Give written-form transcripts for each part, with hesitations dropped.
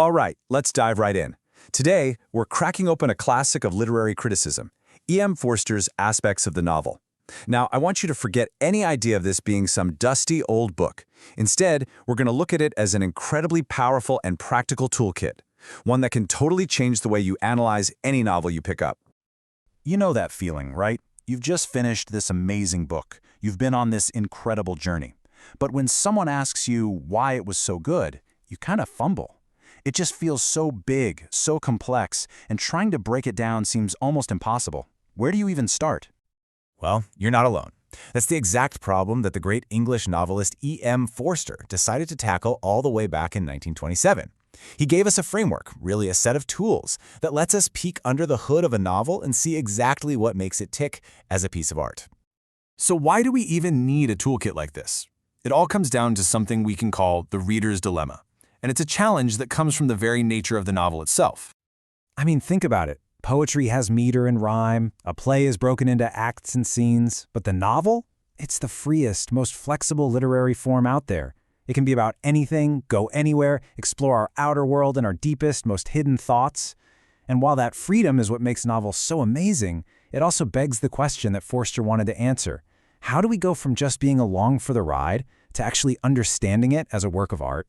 All right, let's dive right in. Today, we're cracking open a classic of literary criticism, E.M. Forster's Aspects of the Novel. Now, I want you to forget any idea of this being some dusty old book. Instead, we're going to look at it as an incredibly powerful and practical toolkit, one that can totally change the way you analyze any novel you pick up. You know that feeling, right? You've just finished this amazing book. You've been on this incredible journey. But when someone asks you why it was so good, you kind of fumble. It just feels so big, so complex, and trying to break it down seems almost impossible. Where do you even start? Well, you're not alone. That's the exact problem that the great English novelist E.M. Forster decided to tackle all the way back in 1927. He gave us a framework, really a set of tools, that lets us peek under the hood of a novel and see exactly what makes it tick as a piece of art. So why do we even need a toolkit like this? It all comes down to something we can call the reader's dilemma. And it's a challenge that comes from the very nature of the novel itself. I mean, think about it. Poetry has meter and rhyme, a play is broken into acts and scenes, but the novel? It's the freest, most flexible literary form out there. It can be about anything, go anywhere, explore our outer world and our deepest, most hidden thoughts. And while that freedom is what makes novels so amazing, it also begs the question that Forster wanted to answer. How do we go from just being along for the ride to actually understanding it as a work of art?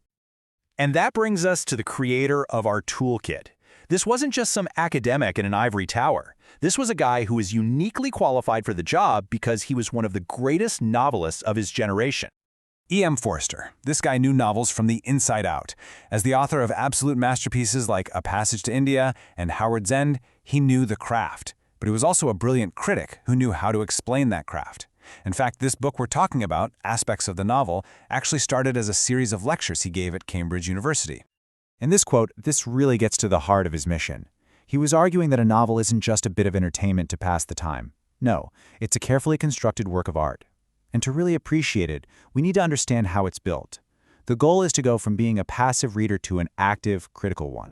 And that brings us to the creator of our toolkit. This wasn't just some academic in an ivory tower. This was a guy who was uniquely qualified for the job because he was one of the greatest novelists of his generation. E.M. Forster. This guy knew novels from the inside out. As the author of absolute masterpieces like A Passage to India and Howard's End, he knew the craft. But he was also a brilliant critic who knew how to explain that craft. In fact, this book we're talking about, Aspects of the Novel, actually started as a series of lectures he gave at Cambridge University. In this quote, this really gets to the heart of his mission. He was arguing that a novel isn't just a bit of entertainment to pass the time. No, it's a carefully constructed work of art. And to really appreciate it, we need to understand how it's built. The goal is to go from being a passive reader to an active, critical one.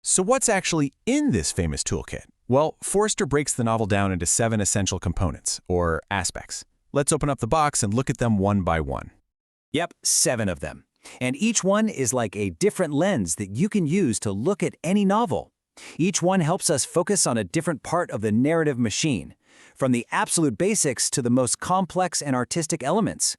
So what's actually in this famous toolkit? Well, Forster breaks the novel down into 7 essential components, or aspects. Let's open up the box and look at them one by one. Yep, 7 of them. And each one is like a different lens that you can use to look at any novel. Each one helps us focus on a different part of the narrative machine, from the absolute basics to the most complex and artistic elements.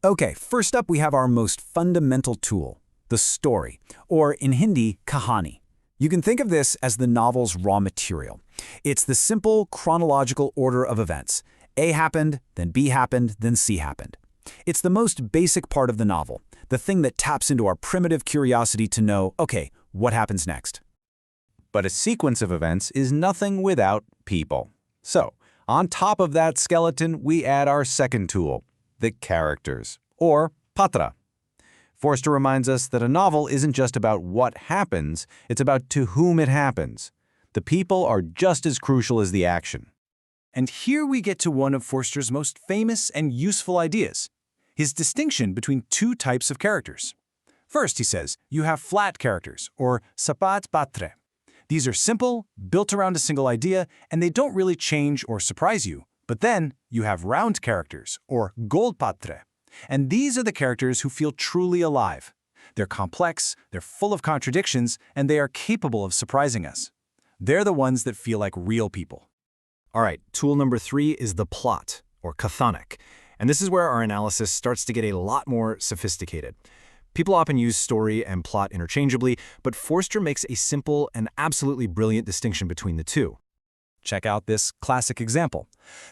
Okay, first up we have our most fundamental tool, the story, or in Hindi, kahani. You can think of this as the novel's raw material. It's the simple chronological order of events. A happened, then B happened, then C happened. It's the most basic part of the novel, the thing that taps into our primitive curiosity to know, okay, what happens next? But a sequence of events is nothing without people. So, on top of that skeleton, we add our second tool, the characters, or patra. Forster reminds us that a novel isn't just about what happens, it's about to whom it happens. The people are just as crucial as the action. And here we get to one of Forster's most famous and useful ideas, his distinction between 2 types of characters. First, he says, you have flat characters, or sapat patre. These are simple, built around a single idea, and they don't really change or surprise you. But then, you have round characters, or gold patre. And these are the characters who feel truly alive. They're complex, they're full of contradictions, and they are capable of surprising us. They're the ones that feel like real people. All right, tool number 3 is the plot, or kathonic. And this is where our analysis starts to get a lot more sophisticated. People often use story and plot interchangeably, but Forster makes a simple and absolutely brilliant distinction between the two. Check out this classic example.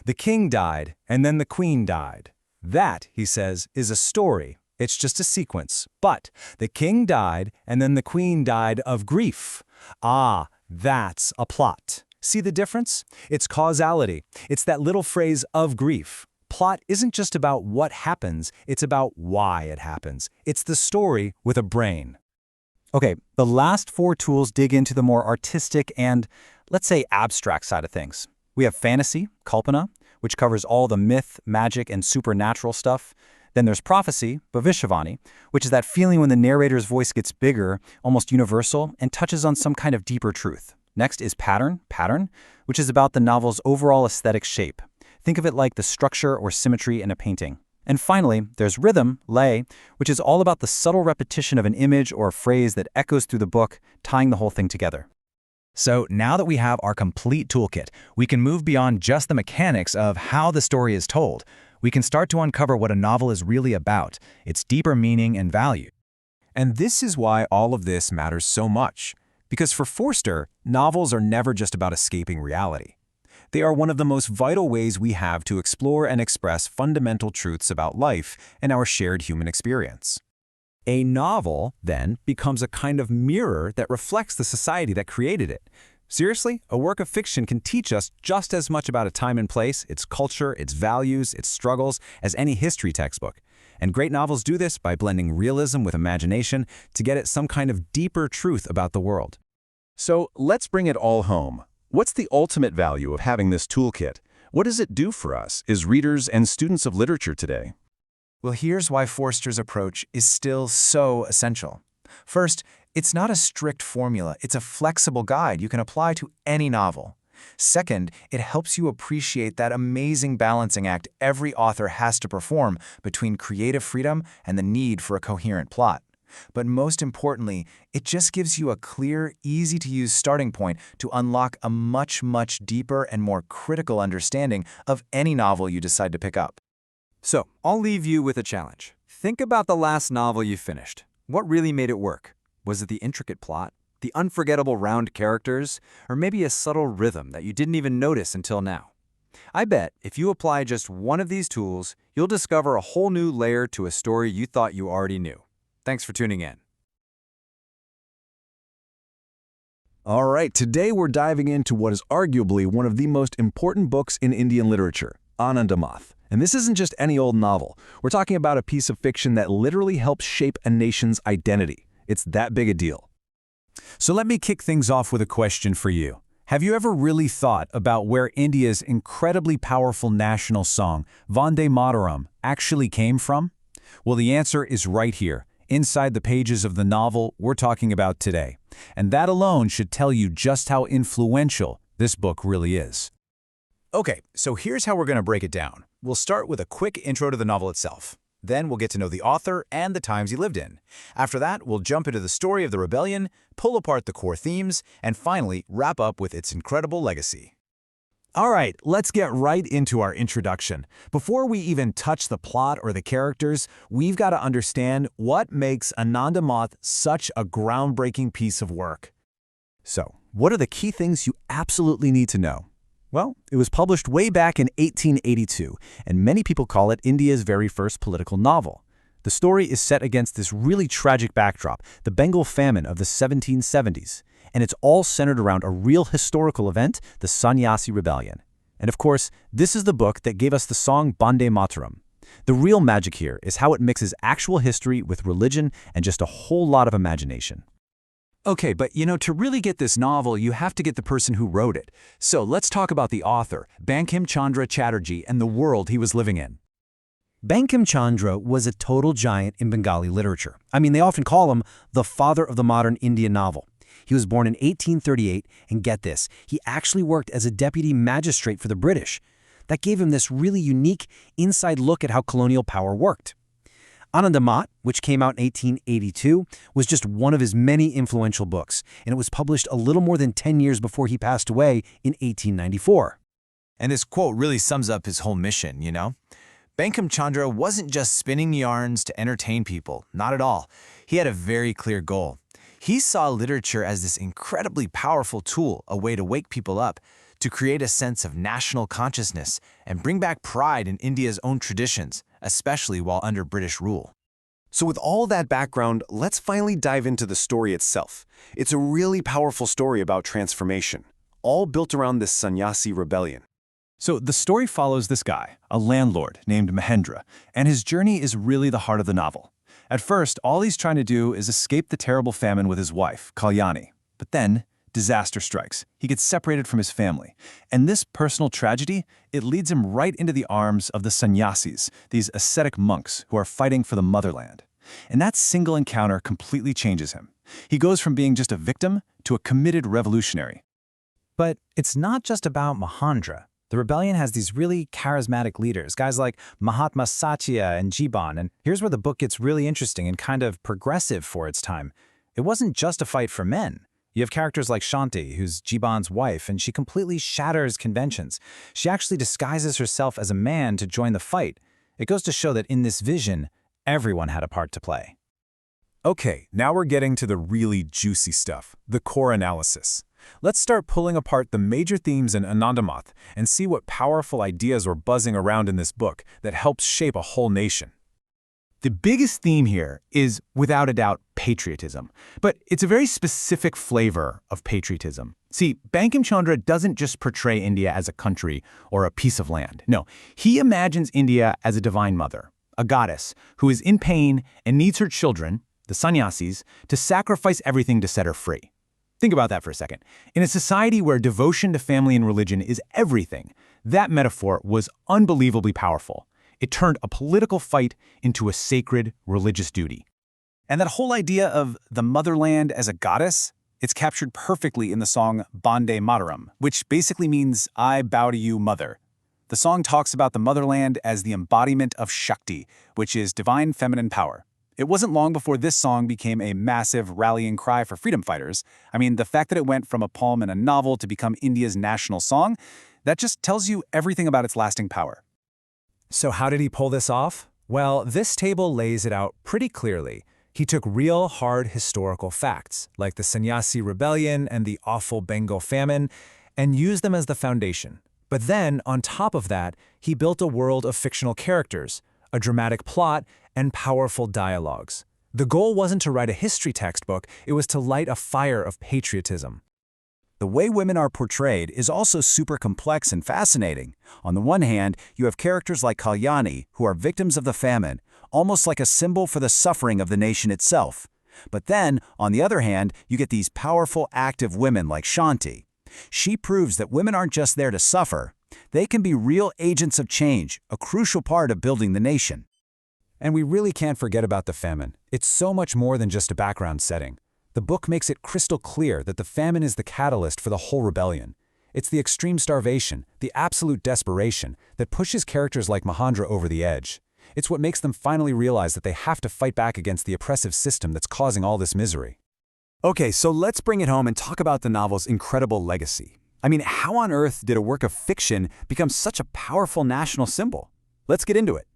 The king died, and then the queen died. That, he says, is a story. It's just a sequence. But the king died, and then the queen died of grief. Ah, that's a plot. See the difference? It's causality. It's that little phrase of grief. Plot isn't just about what happens, it's about why it happens. It's the story with a brain. Okay, the last 4 tools dig into the more artistic and, let's say, abstract side of things. We have fantasy, kalpana, which covers all the myth, magic, and supernatural stuff. Then there's prophecy, bhavishyavani, which is that feeling when the narrator's voice gets bigger, almost universal, and touches on some kind of deeper truth. Next is pattern, which is about the novel's overall aesthetic shape. Think of it like the structure or symmetry in a painting. And finally, there's rhythm, lay, which is all about the subtle repetition of an image or a phrase that echoes through the book, tying the whole thing together. So now that we have our complete toolkit, we can move beyond just the mechanics of how the story is told. We can start to uncover what a novel is really about, its deeper meaning and value. And this is why all of this matters so much. Because for Forster, novels are never just about escaping reality. They are one of the most vital ways we have to explore and express fundamental truths about life and our shared human experience. A novel, then, becomes a kind of mirror that reflects the society that created it. Seriously, a work of fiction can teach us just as much about a time and place, its culture, its values, its struggles, as any history textbook. And great novels do this by blending realism with imagination to get at some kind of deeper truth about the world. So let's bring it all home. What's the ultimate value of having this toolkit? What does it do for us as readers and students of literature today? Well, here's why Forster's approach is still so essential. First, it's not a strict formula. It's a flexible guide you can apply to any novel. Second, it helps you appreciate that amazing balancing act every author has to perform between creative freedom and the need for a coherent plot. But most importantly, it just gives you a clear, easy-to-use starting point to unlock a much, much deeper and more critical understanding of any novel you decide to pick up. So, I'll leave you with a challenge. Think about the last novel you finished. What really made it work? Was it the intricate plot, the unforgettable round characters, or maybe a subtle rhythm that you didn't even notice until now? I bet if you apply just one of these tools, you'll discover a whole new layer to a story you thought you already knew. Thanks for tuning in. All right, today we're diving into what is arguably one of the most important books in Indian literature, Anandamath. And this isn't just any old novel. We're talking about a piece of fiction that literally helps shape a nation's identity. It's that big a deal. So let me kick things off with a question for you. Have you ever really thought about where India's incredibly powerful national song, Vande Mataram, actually came from? Well, the answer is right here, inside the pages of the novel we're talking about today. And that alone should tell you just how influential this book really is. Okay, so here's how we're going to break it down. We'll start with a quick intro to the novel itself. Then we'll get to know the author and the times he lived in. After that, we'll jump into the story of the rebellion, pull apart the core themes, and finally wrap up with its incredible legacy. All right, let's get right into our introduction. Before we even touch the plot or the characters, we've got to understand what makes Anandamath such a groundbreaking piece of work. So, what are the key things you absolutely need to know? Well, it was published way back in 1882, and many people call it India's very first political novel. The story is set against this really tragic backdrop, the Bengal famine of the 1770s. And it's all centered around a real historical event, the Sannyasi Rebellion. And of course, this is the book that gave us the song Vande Mataram. The real magic here is how it mixes actual history with religion and just a whole lot of imagination. Okay, but to really get this novel, you have to get the person who wrote it. So let's talk about the author, Bankim Chandra Chatterjee, and the world he was living in. Bankim Chandra was a total giant in Bengali literature. I mean, they often call him the father of the modern Indian novel. He was born in 1838, and get this, he actually worked as a deputy magistrate for the British. That gave him this really unique inside look at how colonial power worked. Anandamath, which came out in 1882, was just one of his many influential books, and it was published a little more than 10 years before he passed away in 1894. And this quote really sums up his whole mission, Bankim Chandra wasn't just spinning yarns to entertain people, not at all. He had a very clear goal. He saw literature as this incredibly powerful tool, a way to wake people up, to create a sense of national consciousness and bring back pride in India's own traditions, especially while under British rule. So with all that background, let's finally dive into the story itself. It's a really powerful story about transformation, all built around this Sannyasi rebellion. So the story follows this guy, a landlord named Mahendra, and his journey is really the heart of the novel. At first, all he's trying to do is escape the terrible famine with his wife, Kalyani. But then, disaster strikes. He gets separated from his family. And this personal tragedy, it leads him right into the arms of the sannyasis, these ascetic monks who are fighting for the motherland. And that single encounter completely changes him. He goes from being just a victim to a committed revolutionary. But it's not just about Mahendra. The rebellion has these really charismatic leaders, guys like Mahatma Satya and Jiban, and here's where the book gets really interesting and kind of progressive for its time. It wasn't just a fight for men. You have characters like Shanti, who's Jiban's wife, and she completely shatters conventions. She actually disguises herself as a man to join the fight. It goes to show that in this vision, everyone had a part to play. Okay, now we're getting to the really juicy stuff, the core analysis. Let's start pulling apart the major themes in Anandamath and see what powerful ideas were buzzing around in this book that helps shape a whole nation. The biggest theme here is, without a doubt, patriotism. But it's a very specific flavor of patriotism. See, Bankim Chandra doesn't just portray India as a country or a piece of land. No, he imagines India as a divine mother, a goddess who is in pain and needs her children, the sannyasis, to sacrifice everything to set her free. Think about that for a second. In a society where devotion to family and religion is everything, that metaphor was unbelievably powerful. It turned a political fight into a sacred religious duty. And that whole idea of the motherland as a goddess, it's captured perfectly in the song Bande Mataram, which basically means, I bow to you, mother. The song talks about the motherland as the embodiment of Shakti, which is divine feminine power. It wasn't long before this song became a massive rallying cry for freedom fighters. I mean, the fact that it went from a poem in a novel to become India's national song, that just tells you everything about its lasting power. So how did he pull this off? Well, this table lays it out pretty clearly. He took real hard historical facts, like the Sannyasi rebellion and the awful Bengal famine, and used them as the foundation. But then, on top of that, he built a world of fictional characters, a dramatic plot, and powerful dialogues. The goal wasn't to write a history textbook, it was to light a fire of patriotism. The way women are portrayed is also super complex and fascinating. On the one hand, you have characters like Kalyani, who are victims of the famine, almost like a symbol for the suffering of the nation itself. But then, on the other hand, you get these powerful, active women like Shanti. She proves that women aren't just there to suffer. They can be real agents of change, a crucial part of building the nation. And we really can't forget about the famine. It's so much more than just a background setting. The book makes it crystal clear that the famine is the catalyst for the whole rebellion. It's the extreme starvation, the absolute desperation, that pushes characters like Mahendra over the edge. It's what makes them finally realize that they have to fight back against the oppressive system that's causing all this misery. Okay, so let's bring it home and talk about the novel's incredible legacy. I mean, how on earth did a work of fiction become such a powerful national symbol? Let's get into it.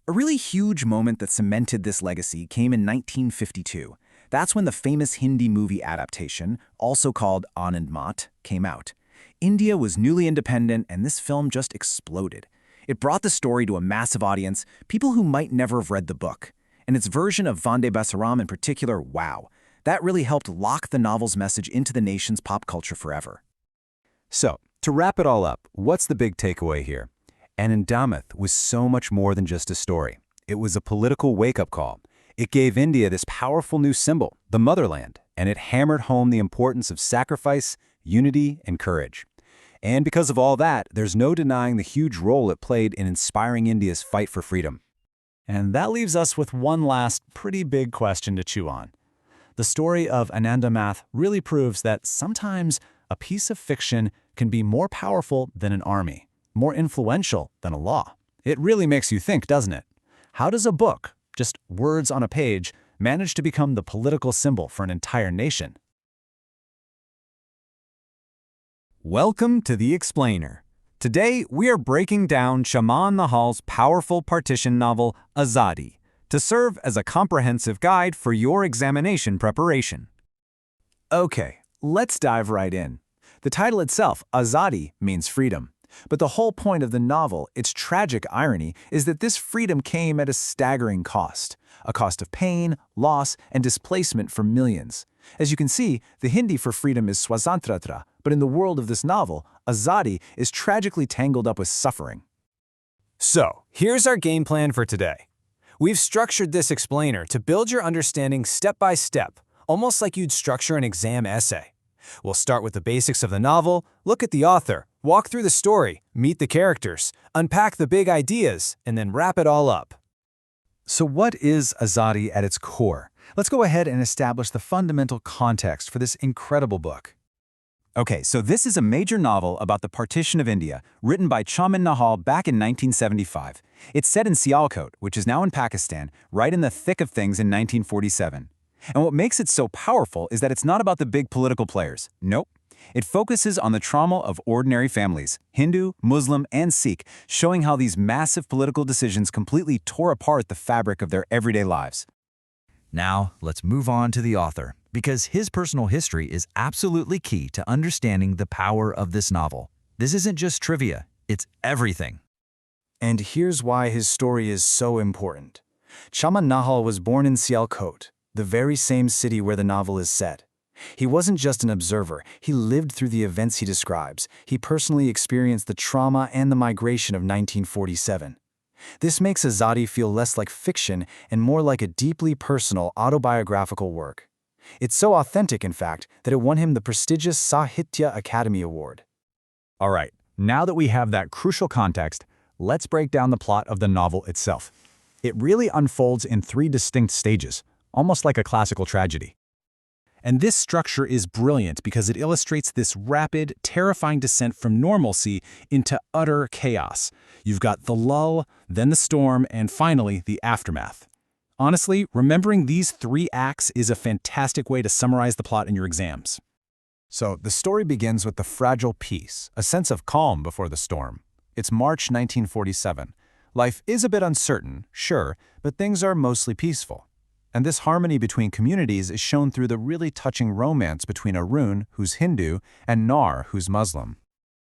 A really huge moment that cemented this legacy came in 1952. That's when the famous Hindi movie adaptation, also called Anand Mat, came out. India was newly independent, and this film just exploded. It brought the story to a massive audience, people who might never have read the book. And its version of Vande Bataram in particular, wow. That really helped lock the novel's message into the nation's pop culture forever. So, to wrap it all up, what's the big takeaway here? Anandamath was so much more than just a story. It was a political wake-up call. It gave India this powerful new symbol, the motherland, and it hammered home the importance of sacrifice, unity, and courage. And because of all that, there's no denying the huge role it played in inspiring India's fight for freedom. And that leaves us with one last pretty big question to chew on. The story of Anandamath really proves that sometimes a piece of fiction can be more powerful than an army, more influential than a law. It really makes you think, doesn't it? How does a book, just words on a page, manage to become the political symbol for an entire nation? Welcome to The Explainer. Today, we are breaking down Shaman Nahal's powerful partition novel, Azadi, to serve as a comprehensive guide for your examination preparation. Okay, let's dive right in. The title itself, Azadi, means freedom. But the whole point of the novel, its tragic irony, is that this freedom came at a staggering cost. A cost of pain, loss, and displacement for millions. As you can see, the Hindi for freedom is Swatantrata, but in the world of this novel, Azadi is tragically tangled up with suffering. So, here's our game plan for today. We've structured this explainer to build your understanding step by step, almost like you'd structure an exam essay. We'll start with the basics of the novel, look at the author, walk through the story, meet the characters, unpack the big ideas, and then wrap it all up. So what is Azadi at its core? Let's go ahead and establish the fundamental context for this incredible book. Okay, so this is a major novel about the partition of India, written by Chaman Nahal back in 1975. It's set in Sialkot, which is now in Pakistan, right in the thick of things in 1947. And what makes it so powerful is that it's not about the big political players. Nope. It focuses on the trauma of ordinary families, Hindu, Muslim, and Sikh, showing how these massive political decisions completely tore apart the fabric of their everyday lives. Now, let's move on to the author, because his personal history is absolutely key to understanding the power of this novel. This isn't just trivia, it's everything. And here's why his story is so important. Chaman Nahal was born in Sialkot, the very same city where the novel is set. He wasn't just an observer, he lived through the events he describes. He personally experienced the trauma and the migration of 1947. This makes Azadi feel less like fiction and more like a deeply personal autobiographical work. It's so authentic, in fact, that it won him the prestigious Sahitya Academy Award. All right, now that we have that crucial context, let's break down the plot of the novel itself. It really unfolds in 3 distinct stages, almost like a classical tragedy. And this structure is brilliant because it illustrates this rapid, terrifying descent from normalcy into utter chaos. You've got the lull, then the storm, and finally, the aftermath. Honestly, remembering these 3 acts is a fantastic way to summarize the plot in your exams. So, the story begins with the fragile peace, a sense of calm before the storm. It's March 1947. Life is a bit uncertain, sure, but things are mostly peaceful. And this harmony between communities is shown through the really touching romance between Arun, who's Hindu, and Nar, who's Muslim.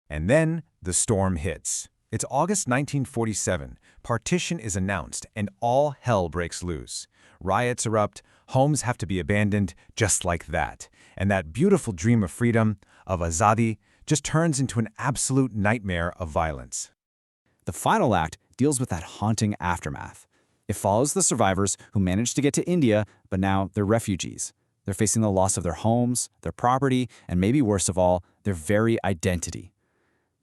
And then the storm hits. It's August 1947. Partition is announced, and all hell breaks loose. Riots erupt, homes have to be abandoned, just like that. And that beautiful dream of freedom, of Azadi, just turns into an absolute nightmare of violence. The final act deals with that haunting aftermath. It follows the survivors who managed to get to India, but now they're refugees. They're facing the loss of their homes, their property, and maybe worst of all, their very identity.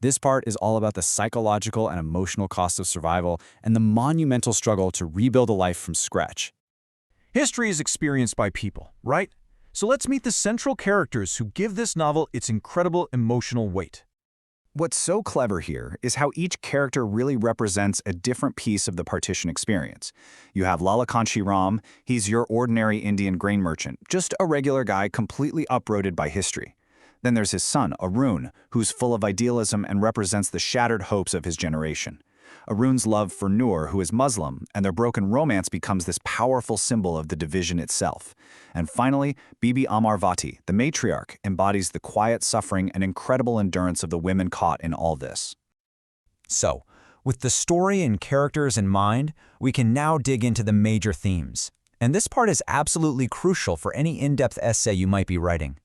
This part is all about the psychological and emotional cost of survival and the monumental struggle to rebuild a life from scratch. History is experienced by people, right? So let's meet the central characters who give this novel its incredible emotional weight. What's so clever here is how each character really represents a different piece of the partition experience. You have Lalakanchi Ram, he's your ordinary Indian grain merchant, just a regular guy completely uprooted by history. Then there's his son, Arun, who's full of idealism and represents the shattered hopes of his generation. Arun's love for Noor, who is Muslim, and their broken romance becomes this powerful symbol of the division itself. And finally, Bibi Amarvati, the matriarch, embodies the quiet suffering and incredible endurance of the women caught in all this. So, with the story and characters in mind, we can now dig into the major themes. And this part is absolutely crucial for any in-depth essay you might be writing.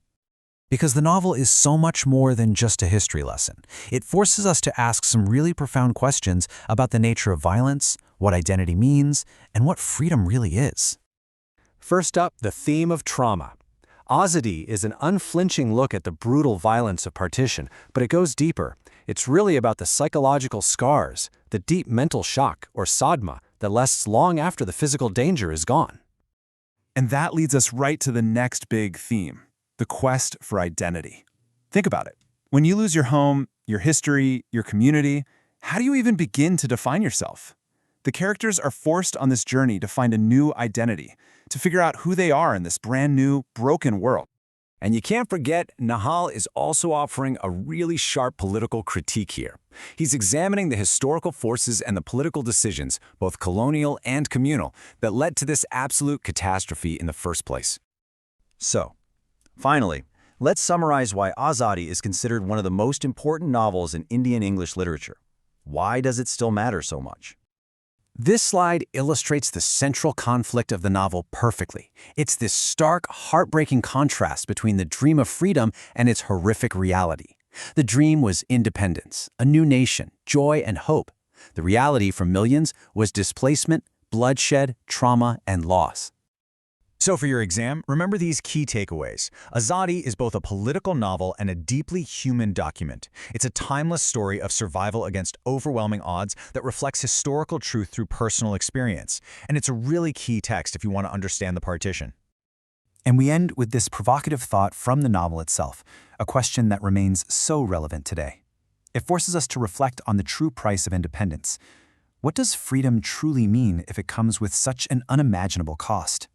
Because the novel is so much more than just a history lesson. It forces us to ask some really profound questions about the nature of violence, what identity means, and what freedom really is. First up, the theme of trauma. Azadi is an unflinching look at the brutal violence of partition, but it goes deeper. It's really about the psychological scars, the deep mental shock, or sadma, that lasts long after the physical danger is gone. And that leads us right to the next big theme, the quest for identity. Think about it. When you lose your home, your history, your community, how do you even begin to define yourself? The characters are forced on this journey to find a new identity, to figure out who they are in this brand new, broken world. And you can't forget, Nahal is also offering a really sharp political critique here. He's examining the historical forces and the political decisions, both colonial and communal, that led to this absolute catastrophe in the first place. So, finally, let's summarize why Azadi is considered one of the most important novels in Indian English literature. Why does it still matter so much? This slide illustrates the central conflict of the novel perfectly. It's this stark, heartbreaking contrast between the dream of freedom and its horrific reality. The dream was independence, a new nation, joy and hope. The reality for millions was displacement, bloodshed, trauma, and loss. So for your exam, remember these key takeaways. Azadi is both a political novel and a deeply human document. It's a timeless story of survival against overwhelming odds that reflects historical truth through personal experience. And it's a really key text if you want to understand the partition. And we end with this provocative thought from the novel itself, a question that remains so relevant today. It forces us to reflect on the true price of independence. What does freedom truly mean if it comes with such an unimaginable cost?